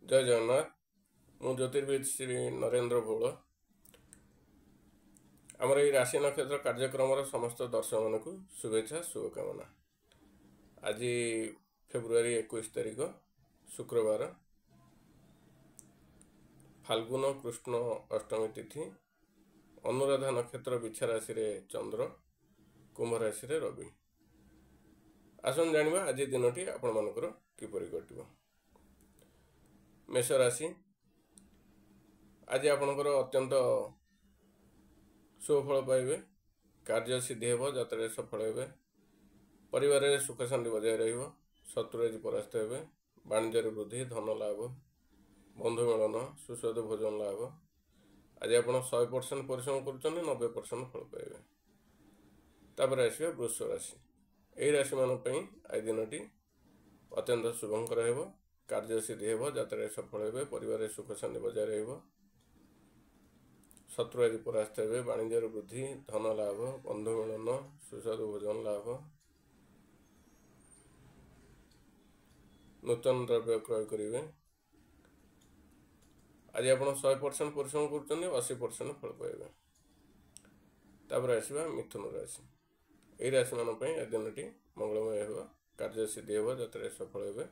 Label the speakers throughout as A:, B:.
A: जय जगन्नाथ। मु ज्योतिर्विद श्री नरेंद्र भोल। आमर ये राशि नक्षत्र कार्यक्रम समस्त दर्शक मानक शुभेच्छा शुभकामना। आज फेब्रुआरी 21 तारिख शुक्रवार, फाल्गुन कृष्ण अष्टमी तिथि, अनुराधा नक्षत्र बिछा राशि रे चंद्र, कुंभ राशि रे रवि। आसन जानिबा आज दिनटी आपण मानकर किपरि कटिबो। मेष राशि, आज आपणकर अत्यंत शुभ फल पाइबे, कार्य सिद्धि हेब, यात्रा सफल हेबे, परिवार में सुख शांति बजाय रहिबो, शत्रु आज परास्त हेबे, वाणिज्य वृद्धि, धन लाभ, बंधु मिलन, सुस्वादु भोजन लाभ। आज आप 100% परिश्रम कर 90% फल पाइबे। तापर आसवा वृष राशि। यही राशि मान आज दिनटी अत्यंत शुभंकर हेब, कार्य सिद्धि हेब, यात्रा सफल हेबे, परिवार में सुख शांति बजाय रहिबो, शत्रु आज परास्त हेबे, वाणिज्य वृद्धि, धन लाभ, बंधु मिलन, सुस्वादु भोजन लाभ, नूतन द्रव्य क्रय करेंगे। आज आप 100% परिश्रम कर 80% फल पाइबे। तापर आसवा मिथुन राशि। यही राशि मान आज दिनटी मंगलमय हो, कार्य सिद्धि हेब, यात्रा सफल हेबे,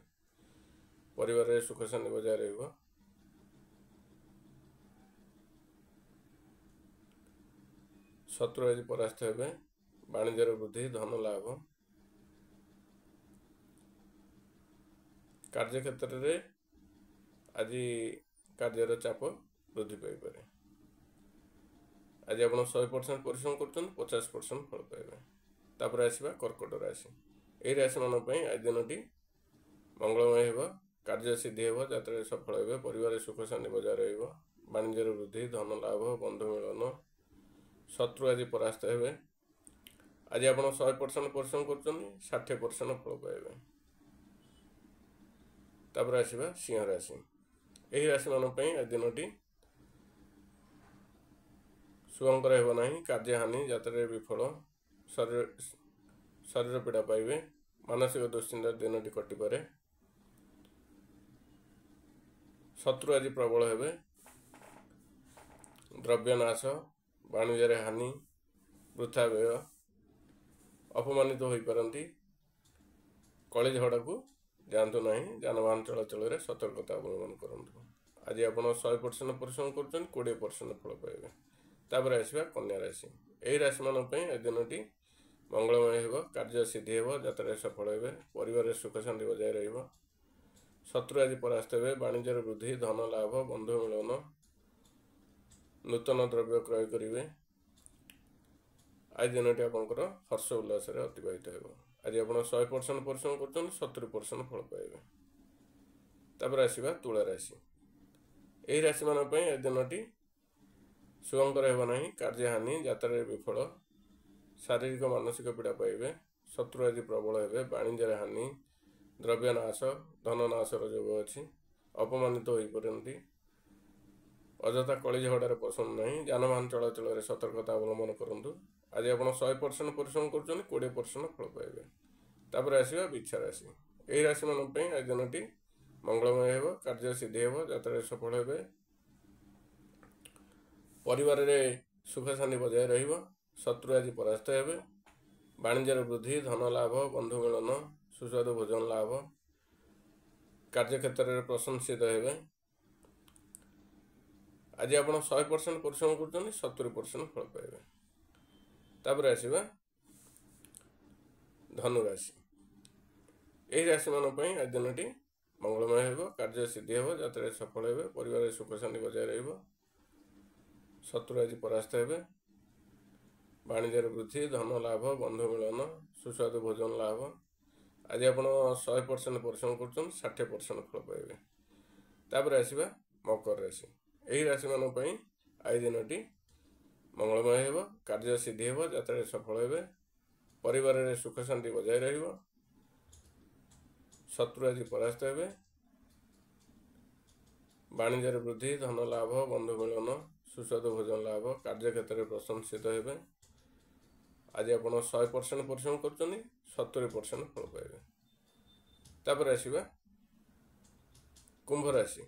A: परिवार में सुख शांति बजाय रहिबो, शत्रु आज परास्त हेबे, वाणिज्य वृद्धि, धन लाभ, कार्य क्षेत्र में आज कार्यर चाप वृद्धि पाइपे। आज आप 100% परिश्रम कर 50% फल पाइबे। तापर आसवा कर्कट राशि। यही राशि मान आज दिनटी मंगलमय हेब, कार्य सिद्धि हेब, यात्रा सफल हेबे, परिवार सुख शांति बजाय रहिबो, वाणिज्य वृद्धि, धन लाभ, बंधु मिलन, शत्रु आज परास्त हेबे। आज आप 100% परिश्रम कर 60% फल पाइबे। तापर आसवा सिंह राशि। यही राशि मान आज दिनटी शुभंकर हेब नहीं, कार्य हानि, यात्रा विफल, शरीर पीड़ा पाइबे, मानसिक दुश्चिंता दिनटी कटिपे, शत्रु आज प्रबल हेबे, द्रव्य नाश, वाणिज्य हानि, वृथा व्यय, अपमानित हो पारती, कली झगड़ा को जातु ना, जानवाहन चलाचल में सतर्कता अवलंबन करूँ। आज आप 100% परिश्रम कर 20% फल पाइबे। तापर आसवा कन्या राशि। यही राशि मान आज दिनटी मंगलमय हेब, कार्य सिद्धि हेब, यात्रा सफल हेबे, परिवार में सुख शांति बजाय रहिबो, शत्रु आज परास्त हेबे, वाणिज्य वृद्धि, धन लाभ, बंधु मिलन, नूतन द्रव्य क्रय करेंगे। आज दिनटी आपंकर हर्ष उल्लास अतिबाहित हो। आज आप 100% परिश्रम कर 70% फल पाइबे। तापर आसवा तुला राशि। यही राशि मान आज दिनटी शुभंकर हेब नहीं, कार्य हानि, यात्रा विफल, शारीरिक मानसिक पीड़ा पाइबे, शत्रु आज प्रबल हेबे, वाणिज्य हानि, द्रव्य नाश, धन नाशर जोग अच्छी, अपमानित हो पारती, अजथा कली झगड़ार पसंद नहीं, जानवाहन चलाचल में सतर्कता अवलंबन करूँ। आज आप 100% परिश्रम कर 20% फल पाइबे। तापर आसवा बिच्छा राशि। यही राशि मान आज दिनटी मंगलमय हेब, कार्य सिद्धि हेब, यात्रा सफल हेबे, परिवार में सुख शांति बजाय रहिबो, शत्रु आज परास्त हेबे, वाणिज्य वृद्धि, धन लाभ, बंधु मिलन, सुस्वादु भोजन लाभ, कार्य क्षेत्र में प्रशंसित हेबे। आज आप 100% परिश्रम कर 70% फल पाइबे। तापर आसवा धनु राशि। यही राशि मान आज दिनटी मंगलमय हेब, कार्य सिद्धि हेब, यात्रा सफल हेबे, परिवार में सुख शांति बजाय रहिबो, शत्रु आज परास्त हेबे, वाणिज्य वृद्धि, धन लाभ, बंधु मिलन, सुस्वादु भोजन लाभ। आज आप 100% परिश्रम कर 60% फल पाइबे। तापर आसवा मकर राशि। यही राशि मान आज दिनटी मंगलमय हेब, कार्य सिद्धि हेब, यात्रा सफल हेबे, परिवार में सुख शांति बजाय रहिबो, शत्रु आज परास्त हेबे, वाणिज्य वृद्धि, धन लाभ, बंधु मिलन, सुस्वादु भोजन लाभ, कार्य क्षेत्र में प्रशंसित हेबे। आज आप 100% परिश्रम कर 70% फल पाइबे। तापर आसवा कुंभ राशि।